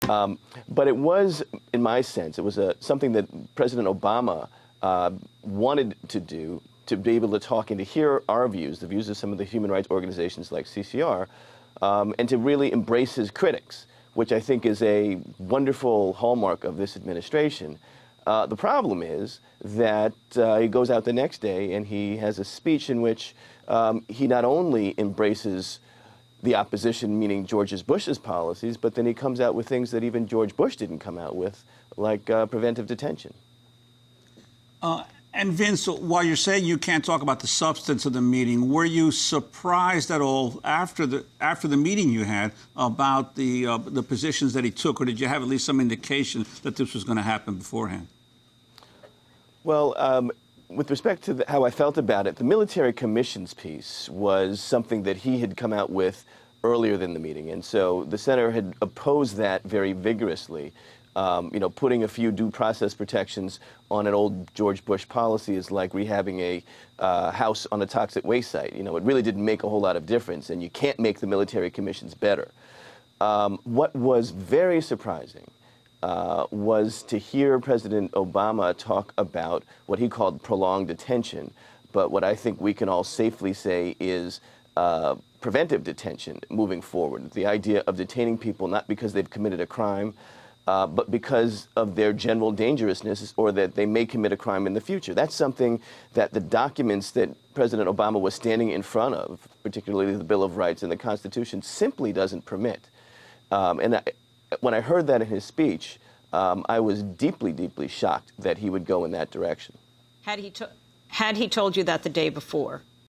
But it was, in my sense, it was something that President Obama wanted to do, to be able to talk and to hear our views, the views of some of the human rights organizations like CCR, and to really embrace his critics, which I think is a wonderful hallmark of this administration. The problem is that he goes out the next day and he has a speech in which he not only embraces the opposition, meaning George Bush's policies, but then he comes out with things that even George Bush didn't come out with, like preventive detention. And Vince, while you're saying you can't talk about the substance of the meeting, were you surprised at all after the meeting you had about the positions that he took, or did you have at least some indication that this was going to happen beforehand? Well, with respect to how I felt about it, the military commissions piece was something that he had come out with earlier than the meeting, and so the senator had opposed that very vigorously. You know, putting a few due process protections on an old George Bush policy is like rehabbing a house on a toxic waste site. You know, it really didn't make a whole lot of difference, and you can't make the military commissions better. What was very surprising was to hear President Obama talk about what he called prolonged detention, but what I think we can all safely say is preventive detention moving forward. The idea of detaining people not because they've committed a crime, but because of their general dangerousness or that they may commit a crime in the future. That's something that the documents that President Obama was standing in front of, particularly the Bill of Rights and the Constitution, simply doesn't permit. When I heard that in his speech, I was deeply, deeply shocked that he would go in that direction. Had he told you that the day before?